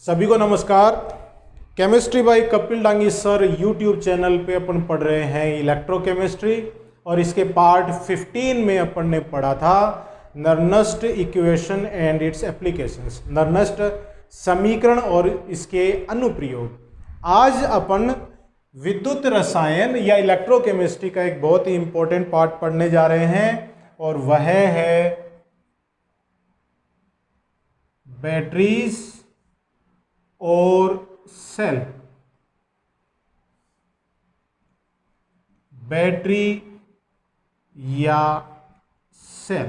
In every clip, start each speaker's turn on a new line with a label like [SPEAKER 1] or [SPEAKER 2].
[SPEAKER 1] सभी को नमस्कार। Chemistry bye Kapil Dangi sir YouTube channel पे अपन पढ़ रहे हैं इलेक्ट्रोकेमिस्ट्री और इसके पार्ट 15 में अपन ने पढ़ा था Nernst equation and it's applications, Nernst समीकरण और इसके अनुप्रयोग। आज अपन विद्युत रसायन या इलेक्ट्रोकेमिस्ट्री का एक बहुत ही इंपॉर्टेंट पार्ट पढ़ने जा रहे हैं और वह है बैटरीज और सेल। बैटरी या सेल,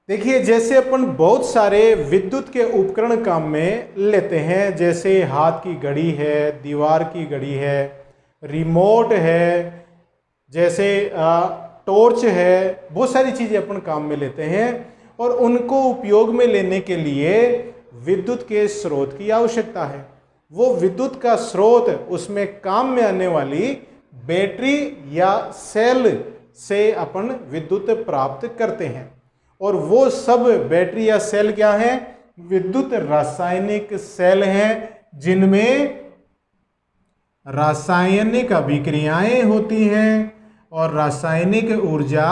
[SPEAKER 1] देखिए जैसे अपन बहुत सारे विद्युत के उपकरण काम में लेते हैं, जैसे हाथ की घड़ी है, दीवार की घड़ी है, रिमोट है, जैसे टॉर्च है, बहुत सारी चीजें अपन काम में लेते हैं और उनको उपयोग में लेने के लिए विद्युत के स्रोत की आवश्यकता है। वो विद्युत का स्रोत, उसमें काम में आने वाली बैटरी या सेल से अपन विद्युत प्राप्त करते हैं। और वो सब बैटरी या सेल क्या है? विद्युत रासायनिक सेल हैं, जिनमें रासायनिक अभिक्रियाएं होती हैं और रासायनिक ऊर्जा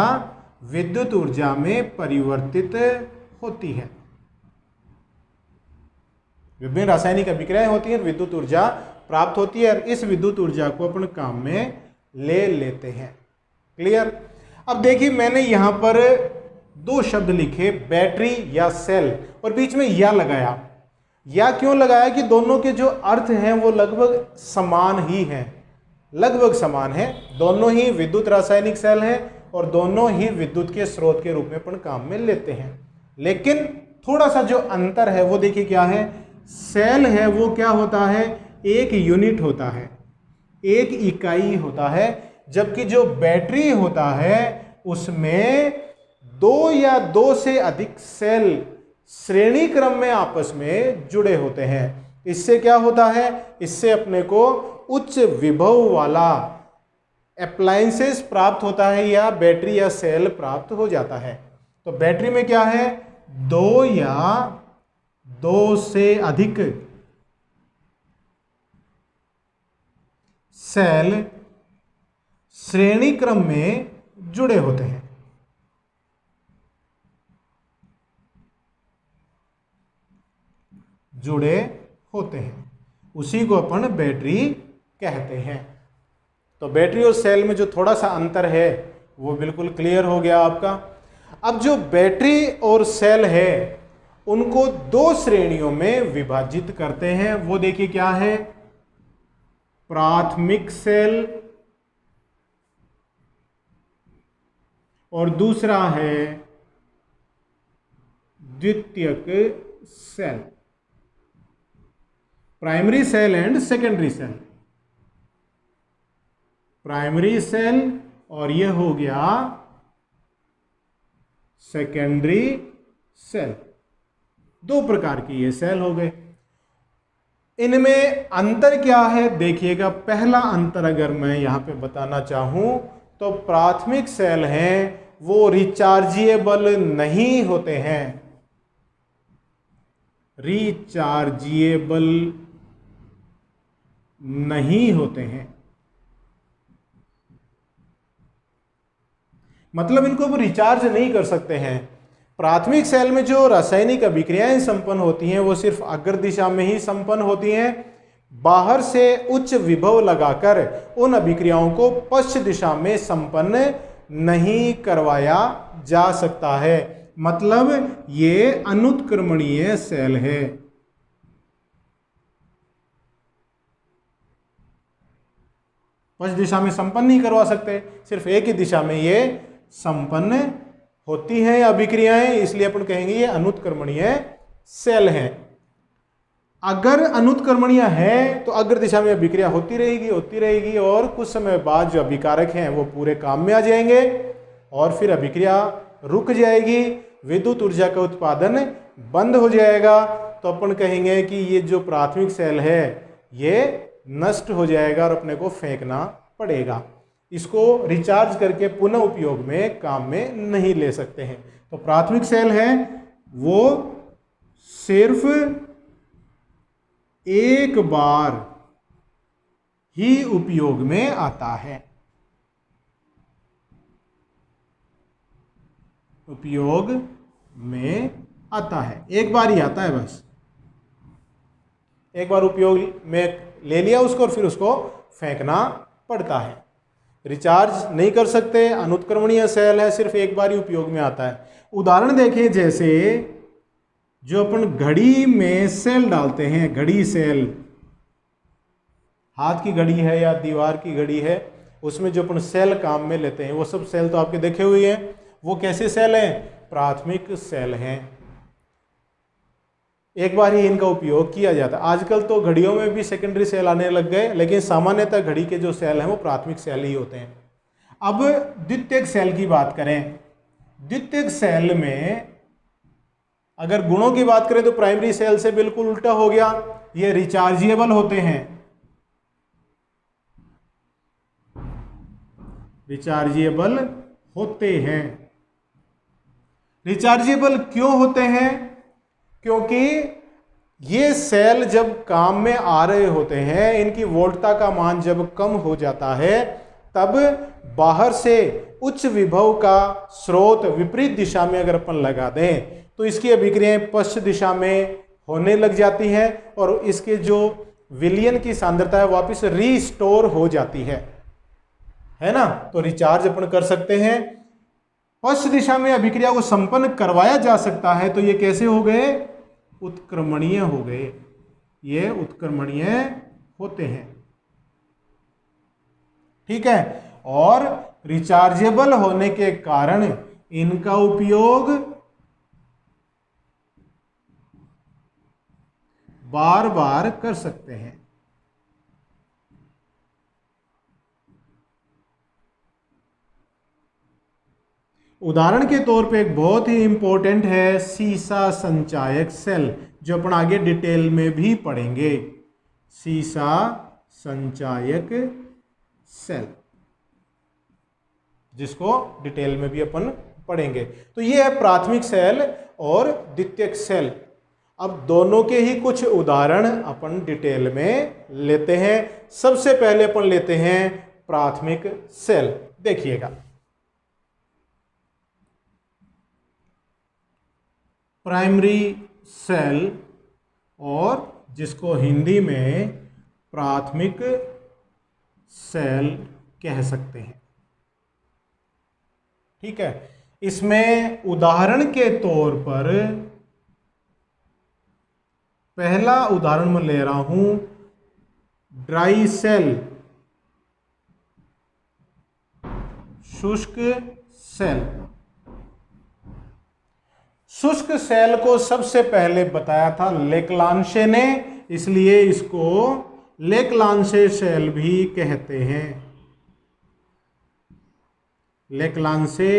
[SPEAKER 1] विद्युत ऊर्जा में परिवर्तित होती है। विभिन्न रासायनिक अभिक्रियाएं होती हैं, विद्युत ऊर्जा प्राप्त होती है और इस विद्युत ऊर्जा को अपन काम में ले लेते हैं। क्लियर? अब देखिए मैंने यहां पर दो शब्द लिखे, बैटरी या सेल, और बीच में या लगाया। या क्यों लगाया? कि दोनों के जो अर्थ हैं वो लगभग समान ही हैं, लगभग समान है। दोनों ही विद्युत रासायनिक सेल हैं और दोनों ही विद्युत के स्रोत के रूप में अपन काम में लेते हैं। लेकिन थोड़ा सा जो अंतर है वो देखिए क्या है। सेल है वो क्या होता है? एक यूनिट होता है, एक इकाई होता है, जबकि जो बैटरी होता है उसमें दो या दो से अधिक सेल श्रेणी क्रम में आपस में जुड़े होते हैं। इससे क्या होता है? इससे अपने को उच्च विभव वाला अप्लायंसेस प्राप्त होता है या बैटरी या सेल प्राप्त हो जाता है। तो बैटरी में क्या है? दो या दो से अधिक सेल श्रेणी क्रम में जुड़े होते हैं। जुड़े होते हैं, उसी को अपन बैटरी कहते हैं। तो बैटरी और सेल में जो थोड़ा सा अंतर है वो बिल्कुल क्लियर हो गया आपका। अब जो बैटरी और सेल है उनको दो श्रेणियों में विभाजित करते हैं। वो देखिए क्या है? प्राथमिक सेल और दूसरा है द्वितीयक cell, primary cell and secondary cell. Primary cell और यह हो गया सेकेंडरी सेल। दो प्रकार की ये सेल हो गए। इनमें अंतर क्या है देखिएगा। पहला अंतर अगर मैं यहां पे बताना चाहूं तो प्राथमिक सेल हैं वो रिचार्जेबल नहीं होते हैं, रिचार्जेबल नहीं होते हैं। मतलब इनको हम रिचार्ज नहीं कर सकते हैं। प्राथमिक सेल में जो रासायनिक अभिक्रियाएं संपन्न होती हैं वो सिर्फ अग्र दिशा में ही संपन्न होती हैं। बाहर से उच्च विभव लगाकर उन अभिक्रियाओं को पश्च दिशा में संपन्न नहीं करवाया जा सकता है। मतलब ये अनुत्क्रमणीय सेल है। पश्च दिशा में संपन्न नहीं करवा सकते, सिर्फ एक ही दिशा में ये संपन्न होती हैं अभिक्रियाएं, इसलिए अपन कहेंगे ये अनुत्क्रमणीय सेल हैं। अगर अनुत्क्रमणीय है तो अग्र दिशा में अभिक्रिया होती रहेगी और कुछ समय बाद जो अभिकारक हैं वो पूरे काम में आ जाएंगे और फिर अभिक्रिया रुक जाएगी, विद्युत ऊर्जा का उत्पादन बंद हो जाएगा। तो अपन कहेंगे कि ये जो प्राथमिक सेल है ये नष्ट हो जाएगा और अपने को फेंकना पड़ेगा। इसको रिचार्ज करके पुनः उपयोग में काम में नहीं ले सकते हैं। तो प्राथमिक सेल है वो सिर्फ एक बार ही उपयोग में आता है। उपयोग में आता है, एक बार ही आता है, बस एक बार उपयोग में ले लिया उसको और फिर उसको फेंकना पड़ता है। रिचार्ज नहीं कर सकते, अनुत्क्रमणीय सेल है, सिर्फ एक बार ही उपयोग में आता है। उदाहरण देखें, जैसे जो अपन घड़ी में सेल डालते हैं, घड़ी सेल, हाथ की घड़ी है या दीवार की घड़ी है, उसमें जो अपन सेल काम में लेते हैं, वो सब सेल तो आपके देखे हुए हैं। वो कैसे सेल हैं? प्राथमिक सेल हैं, एक बार ही इनका उपयोग किया जाता है। आजकल तो घड़ियों में भी सेकेंडरी सेल आने लग गए, लेकिन सामान्यतः घड़ी के जो सेल हैं वो प्राथमिक सेल ही होते हैं। अब द्वितीयक सेल की बात करें, द्वितीयक सेल में अगर गुणों की बात करें तो प्राइमरी सेल से बिल्कुल उल्टा हो गया, ये रिचार्जेबल होते हैं। रिचार्जेबल होते हैं। रिचार्जेबल क्यों होते हैं? क्योंकि ये सेल जब काम में आ रहे होते हैं, इनकी वोल्टता का मान जब कम हो जाता है, तब बाहर से उच्च विभव का स्रोत विपरीत दिशा में अगर अपन लगा दें तो इसकी अभिक्रियाएं पश्चिम दिशा में होने लग जाती हैं और इसके जो विलयन की सांद्रता है वापस रीस्टोर हो जाती है ना। तो रिचार्ज अपन कर सकते हैं, पश्चिम दिशा में अभिक्रिया को संपन्न करवाया जा सकता है। तो ये कैसे हो गए? उत्क्रमणीय हो गए, ये उत्क्रमणीय होते हैं, ठीक है। और रिचार्जेबल होने के कारण इनका उपयोग बार बार कर सकते हैं। उदाहरण के तौर पे एक बहुत ही इंपॉर्टेंट है सीसा संचायक सेल, जो अपन आगे डिटेल में भी पढ़ेंगे। सीसा संचायक सेल, जिसको डिटेल में भी अपन पढ़ेंगे। तो ये है प्राथमिक सेल और द्वितीयक सेल। अब दोनों के ही कुछ उदाहरण अपन डिटेल में लेते हैं। सबसे पहले अपन लेते हैं प्राथमिक सेल, देखिएगा। प्राइमरी सेल, और जिसको हिंदी में प्राथमिक सेल कह सकते हैं, ठीक है। इसमें उदाहरण के तौर पर पहला उदाहरण मैं ले रहा हूं ड्राई सेल, शुष्क सेल। शुष्क सेल को सबसे पहले बताया था लेक्लांशे ने, इसलिए इसको लेक्लांशे सेल भी कहते हैं। लेक्लांशे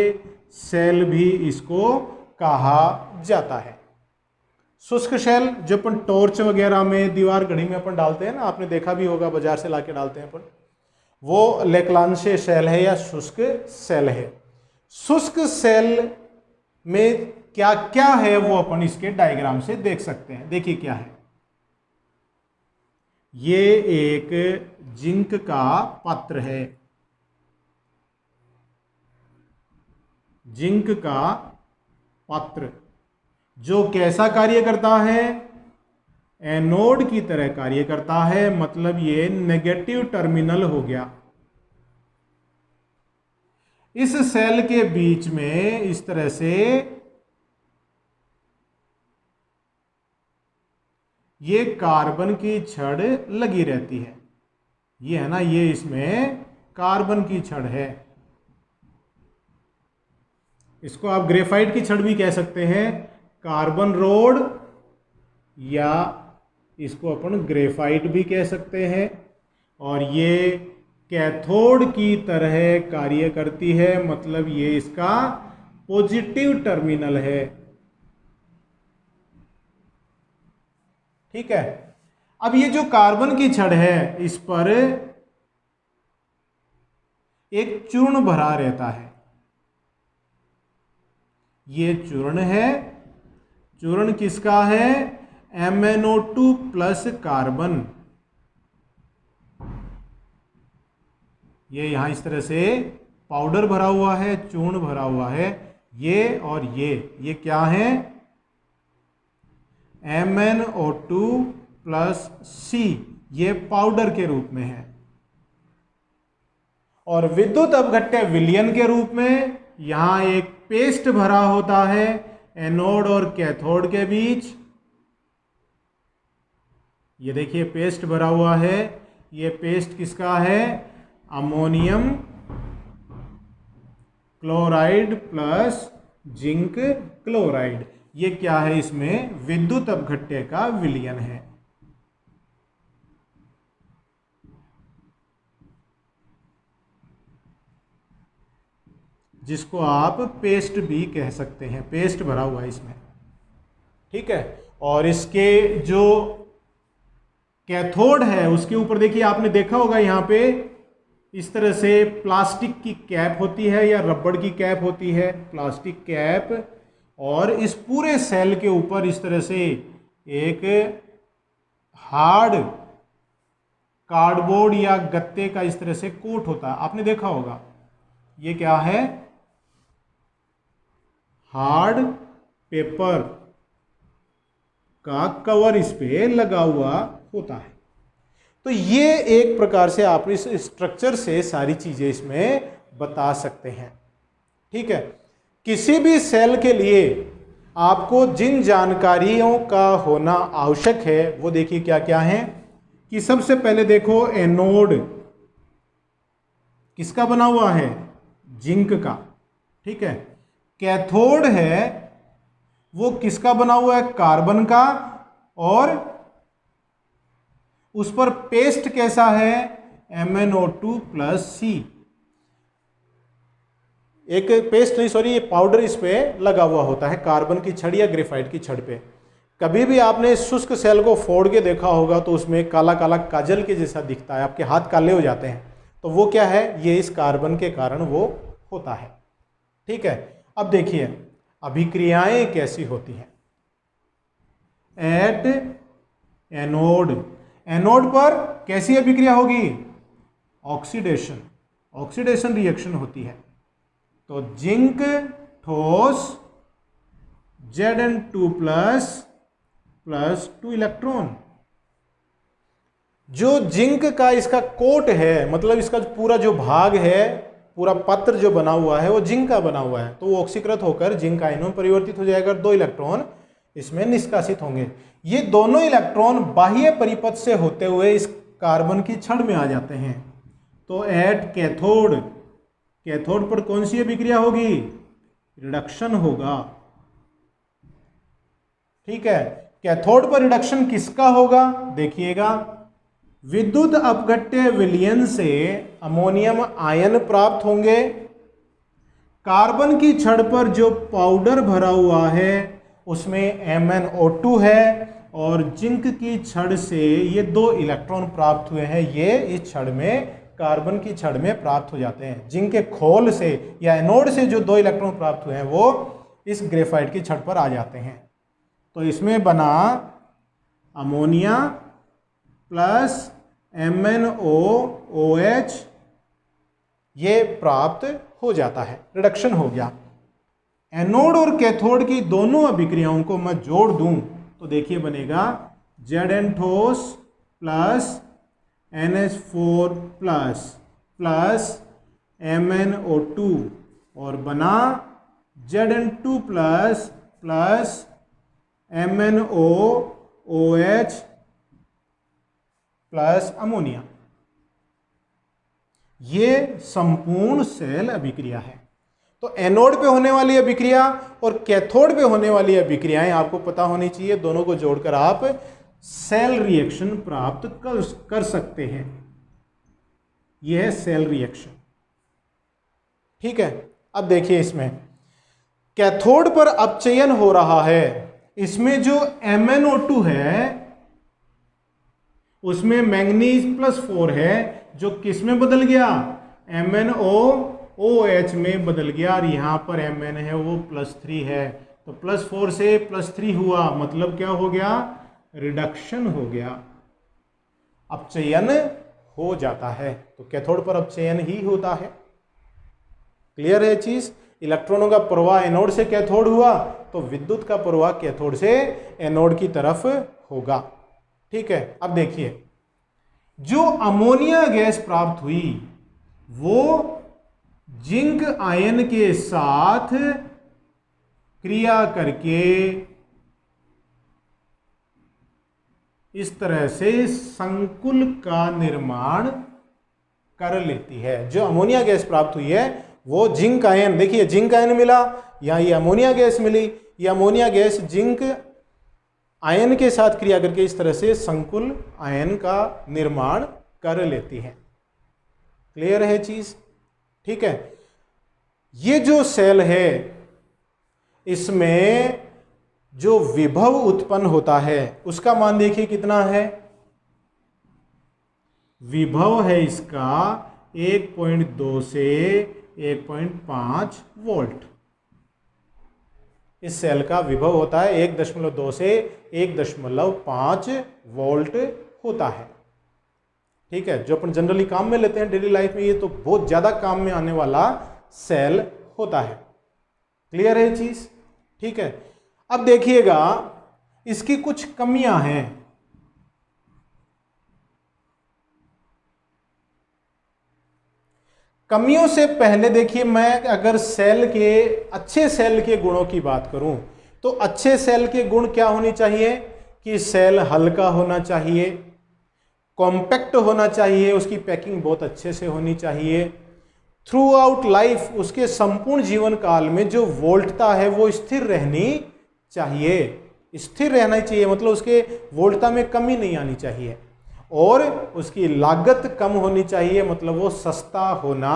[SPEAKER 1] सेल भी इसको कहा जाता है। शुष्क सेल जो अपन टॉर्च वगैरह में, दीवार घड़ी में अपन डालते हैं ना, आपने देखा भी होगा, बाजार से लाके डालते हैं अपन, वो लेक्लांशे सेल है या शुष्क सेल है। शुष्क सेल में क्या क्या है वो अपन इसके डायग्राम से देख सकते हैं। देखिए क्या है, ये एक जिंक का पात्र है, जिंक का पात्र, जो कैसा कार्य करता है? एनोड की तरह कार्य करता है, मतलब ये नेगेटिव टर्मिनल हो गया। इस सेल के बीच में इस तरह से ये कार्बन की छड़ लगी रहती है, ये है ना, ये इसमें कार्बन की छड़ है। इसको आप ग्रेफाइट की छड़ भी कह सकते हैं, कार्बन रोड, या इसको अपन ग्रेफाइट भी कह सकते हैं। और ये कैथोड की तरह कार्य करती है, मतलब ये इसका पॉजिटिव टर्मिनल है, ठीक है। अब ये जो कार्बन की छड़ है, इस पर एक चूर्ण भरा रहता है, ये चूर्ण है चूर्ण किसका है? MnO2 plus carbon. ये यहां इस तरह से पाउडर भरा हुआ है, चूर्ण भरा हुआ है, ये और ये क्या है? MnO2 प्लस C, ये पाउडर के रूप में है। और विद्युत अपघट्य विलयन के रूप में यहां एक पेस्ट भरा होता है एनोड और कैथोड के बीच। ये देखिए पेस्ट भरा हुआ है, ये पेस्ट किसका है? Ammonium chloride plus zinc chloride. ये क्या है? इसमें विद्युत अपघट्य का विलयन है। जिसको आप पेस्ट भी कह सकते हैं, पेस्ट भरा हुआ है इसमें, ठीक है। और इसके जो कैथोड है उसके ऊपर देखिए, आपने देखा होगा यहां पे इस तरह से प्लास्टिक की कैप होती है या रबड़ की कैप होती है, प्लास्टिक कैप, और इस पूरे सेल के ऊपर इस तरह से एक हार्ड कार्डबोर्ड या गत्ते का इस तरह से कोट होता है, आपने देखा होगा। ये क्या है? हार्ड पेपर का कवर इस पे लगा हुआ होता है। तो ये एक प्रकार से आप इस स्ट्रक्चर से सारी चीजें इसमें बता सकते हैं, ठीक है। किसी भी सेल के लिए आपको जिन जानकारियों का होना आवश्यक है वो देखिए क्या क्या है। कि सबसे पहले देखो एनोड किसका बना हुआ है? जिंक का, ठीक है। कैथोड है वो किसका बना हुआ है? कार्बन का। और उस पर पेस्ट कैसा है? MnO2 plus C। एक पेस्ट नहीं, सॉरी, ये पाउडर इस पे लगा हुआ होता है कार्बन की छड़ या ग्रेफाइट की छड़ पे। कभी भी आपने शुष्क सेल को फोड़ के देखा होगा तो उसमें काला काला काजल के जैसा दिखता है, आपके हाथ काले हो जाते हैं, तो वो क्या है? ये इस कार्बन के कारण वो होता है, ठीक है। अब देखिए अभिक्रियाएं कैसी होती हैं। एट एनोड, एनोड पर कैसी अभिक्रिया होगी? ऑक्सीडेशन, ऑक्सीडेशन रिएक्शन होती है। तो जिंक ठोस Zn2 प्लस 2 इलेक्ट्रॉन। जो जिंक का इसका कोट है, मतलब इसका पूरा जो भाग है, पूरा पत्र जो बना हुआ है वो जिंक का बना हुआ है, तो वो ऑक्सीकृत होकर जिंक आयनों में परिवर्तित हो जाएगा, 2 इलेक्ट्रॉन इसमें निष्कासित होंगे। ये दोनों इलेक्ट्रॉन बाह्य परिपथ से होते हुए इस कार्बन की छड़ में आ जाते हैं। तो एट कैथोड, कैथोड पर कौन सी अभिक्रिया होगी? रिडक्शन होगा, ठीक है। कैथोड पर रिडक्शन किसका होगा? देखिएगा, विद्युत अपघट्य विलयन से अमोनियम आयन प्राप्त होंगे। कार्बन की छड़ पर जो पाउडर भरा हुआ है उसमें MnO2 है, और जिंक की छड़ से ये 2 इलेक्ट्रॉन प्राप्त हुए हैं, ये इस छड़ में, कार्बन की छड़ में प्राप्त हो जाते हैं। जिंक के खोल से या एनोड से जो 2 इलेक्ट्रॉन प्राप्त हुए हैं वो इस ग्रेफाइट की छड़ पर आ जाते हैं। तो इसमें बना अमोनिया प्लस MnOOH, ये प्राप्त हो जाता है, रिडक्शन हो गया। एनोड और कैथोड की दोनों अभिक्रियाओं को मैं जोड़ दूं तो देखिए बनेगा Zn ठोस प्लस NH4 प्लस MnO2, और बना Zn2 plus MnOOH plus ammonia. ये संपूर्ण सेल अभिक्रिया है। तो एनोड पे होने वाली अभिक्रिया और कैथोड पे होने वाली अभिक्रियाएं आपको पता होनी चाहिए। दोनों को जोड़कर आप सेल रिएक्शन प्राप्त कर सकते हैं। यह है सेल रिएक्शन, ठीक है। अब देखिए इसमें कैथोड पर अपचयन हो रहा है। इसमें जो MnO2 है उसमें मैंगनीज +4 है, जो किस में बदल गया? MnOOH में बदल गया, और यहां पर Mn है वो +3 है। तो +4 से +3 हुआ, मतलब क्या हो गया, रिडक्शन हो गया, अपचयन हो जाता है। तो कैथोड पर अपचयन ही होता है। क्लियर है चीज। इलेक्ट्रॉनों का प्रवाह एनोड से कैथोड हुआ तो विद्युत का प्रवाह कैथोड से एनोड की तरफ होगा। ठीक है। अब देखिए, जो अमोनिया गैस प्राप्त हुई वो जिंक आयन के साथ क्रिया करके इस तरह से संकुल का निर्माण कर लेती है। जो अमोनिया गैस प्राप्त हुई है वो जिंक आयन, देखिए जिंक आयन मिला, यहां ये अमोनिया गैस मिली, ये अमोनिया गैस जिंक आयन के साथ क्रिया करके इस तरह से संकुल आयन का निर्माण कर लेती है। क्लियर है चीज। ठीक है। ये जो सेल है इसमें जो विभव उत्पन्न होता है उसका मान देखिए कितना है। विभव है इसका 1.2 से 1.5 वोल्ट। इस सेल का विभव होता है 1.2 से 1.5 वोल्ट होता है। ठीक है। जो अपन जनरली काम में लेते हैं डेली लाइफ में, ये तो बहुत ज्यादा काम में आने वाला सेल होता है। क्लियर है चीज। ठीक है। अब देखिएगा इसकी कुछ कमियां हैं। कमियों से पहले देखिए, मैं अगर सेल के, अच्छे सेल के गुणों की बात करूं तो अच्छे सेल के गुण क्या होने चाहिए कि सेल हल्का होना चाहिए, कॉम्पैक्ट होना चाहिए, उसकी पैकिंग बहुत अच्छे से होनी चाहिए, थ्रू आउट लाइफ, उसके संपूर्ण जीवन काल में जो वोल्टता है वो स्थिर रहनी चाहिए। स्थिर रहना चाहिए मतलब उसके वोल्टता में कमी नहीं आनी चाहिए, और उसकी लागत कम होनी चाहिए मतलब वो सस्ता होना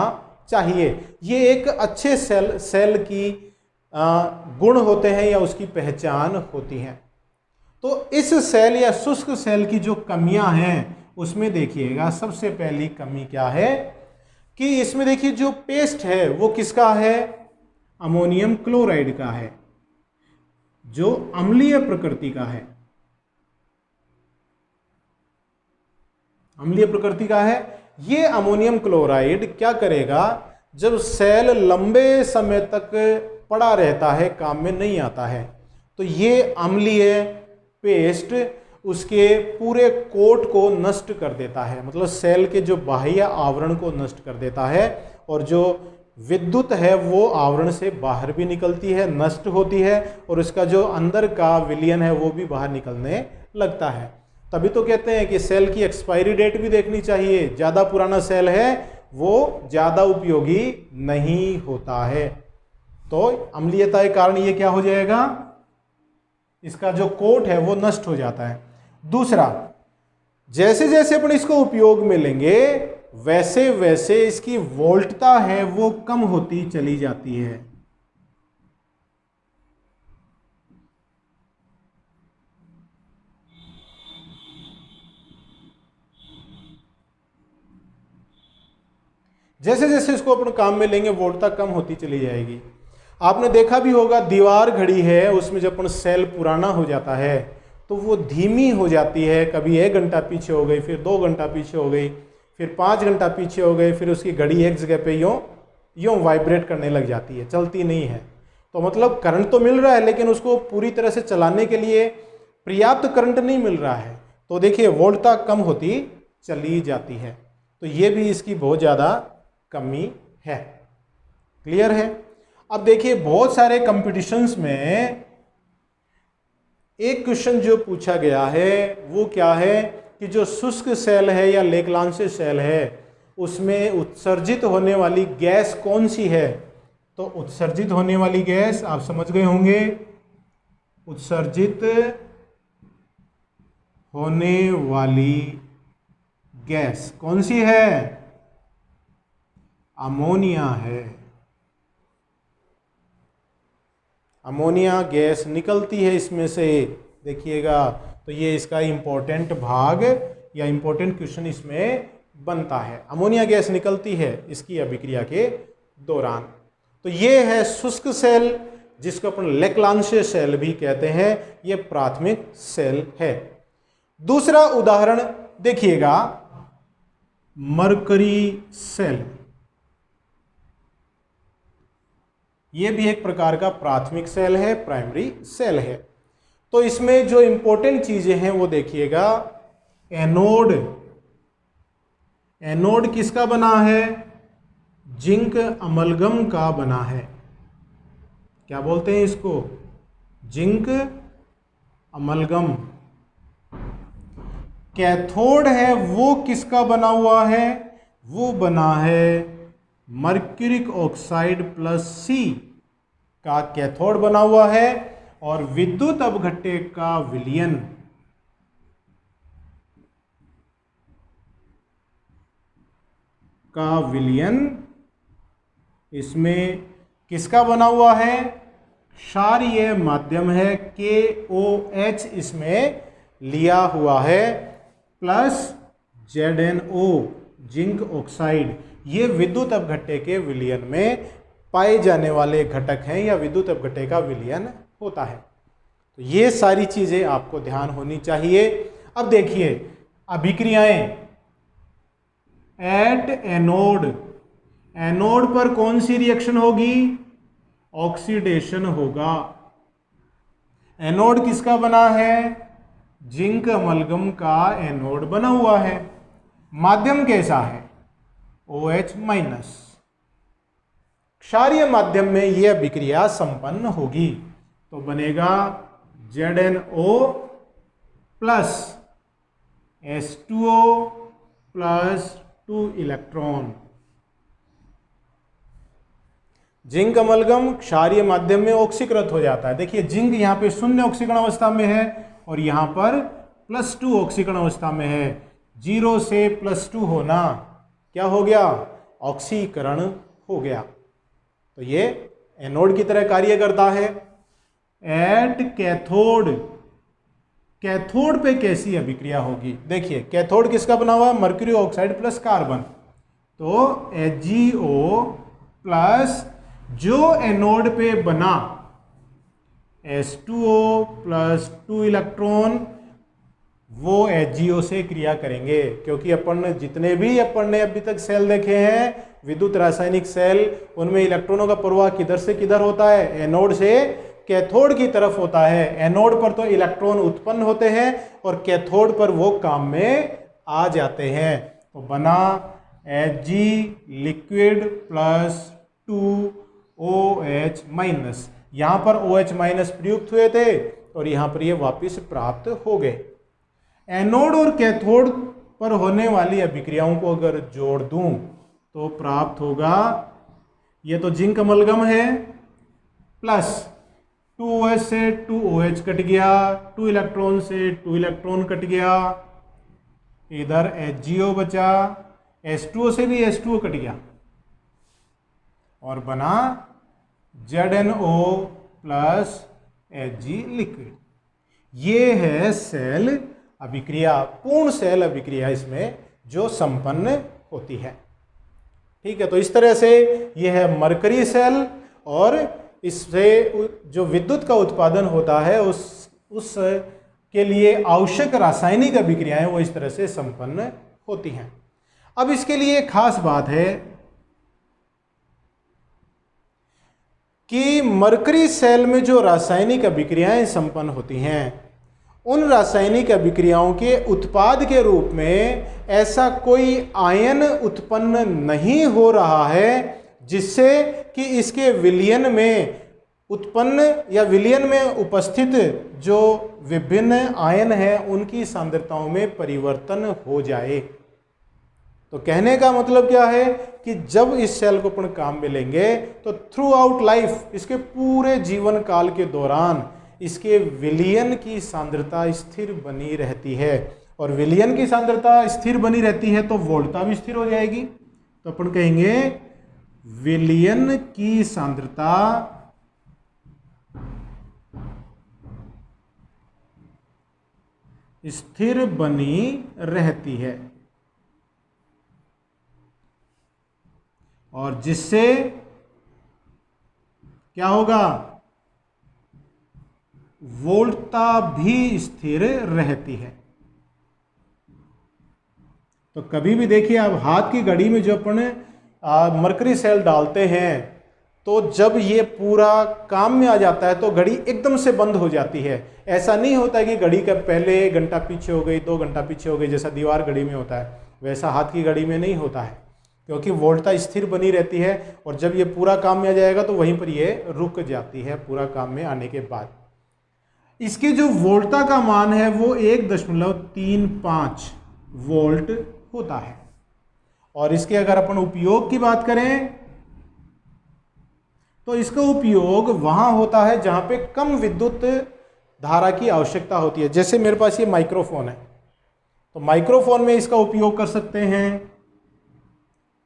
[SPEAKER 1] चाहिए। ये एक अच्छे सेल की गुण होते हैं या उसकी पहचान होती है। तो इस सेल या शुष्क सेल की जो कमियां हैं उसमें देखिएगा, सबसे पहली कमी क्या है कि इसमें देखिए जो पेस्ट है वो किसका है, अमोनियम क्लोराइड का है, जो अम्लीय प्रकृति का है, अम्लीय प्रकृति का है। ये अमोनियम क्लोराइड क्या करेगा, जब सेल लंबे समय तक पड़ा रहता है, काम में नहीं आता है, तो ये अम्लीय पेस्ट उसके पूरे कोट को नष्ट कर देता है, मतलब सेल के जो बाह्य आवरण को नष्ट कर देता है, और जो विद्युत है वो आवरण से बाहर भी निकलती है, नष्ट होती है, और उसका जो अंदर का विलयन है वो भी बाहर निकलने लगता है। तभी तो कहते हैं कि सेल की एक्सपायरी डेट भी देखनी चाहिए। ज़्यादा पुराना सेल है वो ज़्यादा उपयोगी नहीं होता है। तो अम्लीयता के कारण ये क्या हो जाएगा, इसका जो कोट है वो नष्ट हो जाता है। दूसरा, जैसे जैसे अपन इसको उपयोग में लेंगे वैसे वैसे इसकी वोल्टता है वो कम होती चली जाती है। जैसे जैसे इसको अपन काम में लेंगे वोल्टता कम होती चली जाएगी। आपने देखा भी होगा, दीवार घड़ी है उसमें जब अपन सेल पुराना हो जाता है तो वो धीमी हो जाती है, कभी 1 घंटा पीछे हो गई, फिर 2 घंटा पीछे हो गई, फिर 5 घंटा पीछे हो गई, फिर उसकी घड़ी एक जगह पे यूँ वाइब्रेट करने लग जाती है, चलती नहीं है। तो मतलब करंट तो मिल रहा है लेकिन उसको पूरी तरह से चलाने के लिए पर्याप्त करंट नहीं मिल रहा है, तो देखिए वोल्टता कम होती चली जाती है। तो ये भी इसकी बहुत ज़्यादा कमी है। क्लियर है। अब देखिए बहुत सारे कंपटीशंस में एक क्वेश्चन जो पूछा गया है वो क्या है कि जो शुष्क सेल है या लेक्लांशिय सेल है उसमें उत्सर्जित होने वाली गैस कौन सी है। तो उत्सर्जित होने वाली गैस आप समझ गए होंगे, उत्सर्जित होने वाली गैस कौन सी है, अमोनिया है। अमोनिया गैस निकलती है इसमें से, देखिएगा। तो ये इसका इम्पोर्टेंट भाग या इम्पोर्टेंट क्वेश्चन इसमें बनता है। अमोनिया गैस निकलती है इसकी अभिक्रिया के दौरान। तो ये है शुष्क सेल जिसको अपन लेक्लांशिया सेल भी कहते हैं, ये प्राथमिक सेल है। दूसरा उदाहरण देखिएगा, मरकरी सेल। ये भी एक प्रकार का प्राथमिक सेल है, प्राइमरी सेल है। तो इसमें जो इंपॉर्टेंट चीजें हैं वो देखिएगा, एनोड। एनोड किसका बना है? जिंक अमलगम का बना है। क्या बोलते हैं इसको? Zinc amalgam. कैथोड है वो किसका बना हुआ है? वो बना है मर्क्यूरिक ऑक्साइड प्लस सी का कैथोड बना हुआ है, और विद्युत अपघट्य का विलयन इसमें किसका बना हुआ है? क्षारीय माध्यम है, KOH इसमें लिया हुआ है, प्लस ZnO जिंक ऑक्साइड। ये विद्युत अपघट्य के विलयन में पाए जाने वाले घटक हैं, या विद्युत अपघट्य का विलयन होता है। तो ये सारी चीजें आपको ध्यान होनी चाहिए। अब देखिए अभिक्रियाएं एट एनोड। एनोड पर कौन सी रिएक्शन होगी? ऑक्सीडेशन होगा। एनोड किसका बना है? जिंक अमलगम का एनोड बना हुआ है। माध्यम कैसा है? OH minus. क्षारीय माध्यम में यह अभिक्रिया संपन्न होगी, तो बनेगा ZnO plus H2O plus 2 electron. Zinc amalgam क्षारीय माध्यम में ऑक्सीकृत हो जाता है। देखिए जिंक यहाँ पे शून्य ऑक्सीकरण अवस्था में है, और यहाँ पर +2 ऑक्सीकरण अवस्था में है। 0 से +2 होना क्या हो गया? ऑक्सीकरण हो गया। तो ये एनोड की तरह कार्य करता है। At cathode. कैथोड पे कैसी अभिक्रिया होगी? देखिए कैथोड किसका बना हुआ है? Mercury oxide plus carbon. तो HgO प्लस जो एनोड पे बना H2O प्लस 2 इलेक्ट्रॉन, वो HgO से क्रिया करेंगे, क्योंकि अपन ने अभी तक सेल देखे हैं, विद्युत रासायनिक सेल, उनमें इलेक्ट्रॉनों का प्रवाह किधर से किधर होता है? एनोड से कैथोड की तरफ होता है। एनोड पर तो इलेक्ट्रॉन उत्पन्न होते हैं, और कैथोड पर वो काम में आ जाते हैं। तो बना Hg liquid plus 2OH minus. यहां पर OH माइनस प्रयुक्त हुए थे, और यहां पर ये वापस प्राप्त हो गए। एनोड और कैथोड पर होने वाली अभिक्रियाओं को अगर जोड़ दूं तो प्राप्त होगा, ये तो जिंक अमलगम है, प्लस 2OH से 2OH कट गया, 2 इलेक्ट्रॉन से 2 इलेक्ट्रॉन कट गया, इधर HgO बचा, H2O से भी H2O कट गया, और बना ZnO प्लस Hg लिक्विड। ये है सेल अभिक्रिया, पूर्ण सेल अभिक्रिया इसमें जो संपन्न होती है। ठीक है, तो इस तरह से यह है मरकरी सेल, और इससे जो विद्युत का उत्पादन होता है उस के लिए आवश्यक रासायनिक अभिक्रियाएं वो इस तरह से संपन्न होती हैं। अब इसके लिए खास बात है कि मरकरी सेल में जो रासायनिक अभिक्रियाएं संपन्न होती हैं, उन रासायनिक अभिक्रियाओं के उत्पाद के रूप में ऐसा कोई आयन उत्पन्न नहीं हो रहा है जिससे कि इसके विलयन में उत्पन्न या विलयन में उपस्थित जो विभिन्न आयन हैं उनकी सांद्रताओं में परिवर्तन हो जाए। तो कहने का मतलब क्या है कि जब इस सेल को अपन काम में लेंगे तो थ्रू आउट लाइफ, इसके पूरे जीवन काल के दौरान इसके विलयन की सांद्रता स्थिर बनी रहती है, और विलयन की सांद्रता स्थिर बनी रहती है तो वोल्टता भी स्थिर हो जाएगी। तो अपन कहेंगे विलयन की सांद्रता स्थिर बनी रहती है, और जिससे क्या होगा? वोल्टता भी स्थिर रहती है। तो कभी भी देखिए आप हाथ की घड़ी में जो अपन मरकरी सेल डालते हैं, तो जब ये पूरा काम में आ जाता है तो घड़ी एकदम से बंद हो जाती है। ऐसा नहीं होता है कि घड़ी का पहले घंटा पीछे हो गई, 2 घंटा पीछे हो गई, जैसा दीवार घड़ी में होता है, वैसा हाथ की घड़ी में नहीं होता है, क्योंकि वोल्टता स्थिर बनी रहती है। और जब ये पूरा काम में आ जाएगा तो वहीं पर ये रुक जाती है पूरा काम में आने के बाद। इसके जो वोल्टता का मान है वो 1.35 वोल्ट होता है। और इसके अगर अपन उपयोग की बात करें तो इसका उपयोग वहां होता है जहां पे कम विद्युत धारा की आवश्यकता होती है। जैसे मेरे पास ये माइक्रोफोन है, तो माइक्रोफोन में इसका उपयोग कर सकते हैं।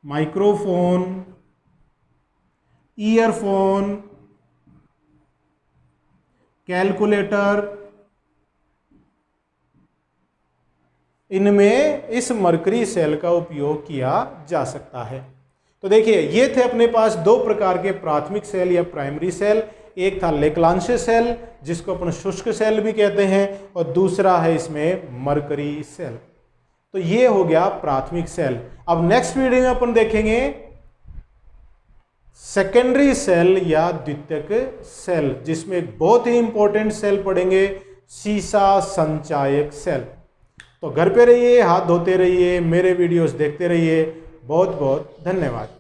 [SPEAKER 1] माइक्रोफोन, ईयरफोन, कैलकुलेटर, इनमें इस मरकरी सेल का उपयोग किया जा सकता है। तो देखिए ये थे अपने पास 2 प्रकार के प्राथमिक सेल या प्राइमरी सेल। एक था लेक्लांशे सेल जिसको अपन शुष्क सेल भी कहते हैं, और दूसरा है इसमें मरकरी सेल। तो ये हो गया प्राथमिक सेल। अब नेक्स्ट वीडियो में अपन देखेंगे सेकेंडरी सेल या द्वितीयक सेल, जिसमें बहुत ही इंपॉर्टेंट सेल पढ़ेंगे, सीसा संचायक सेल। तो घर पे रहिए, हाथ धोते रहिए, मेरे वीडियोस देखते रहिए। बहुत बहुत धन्यवाद।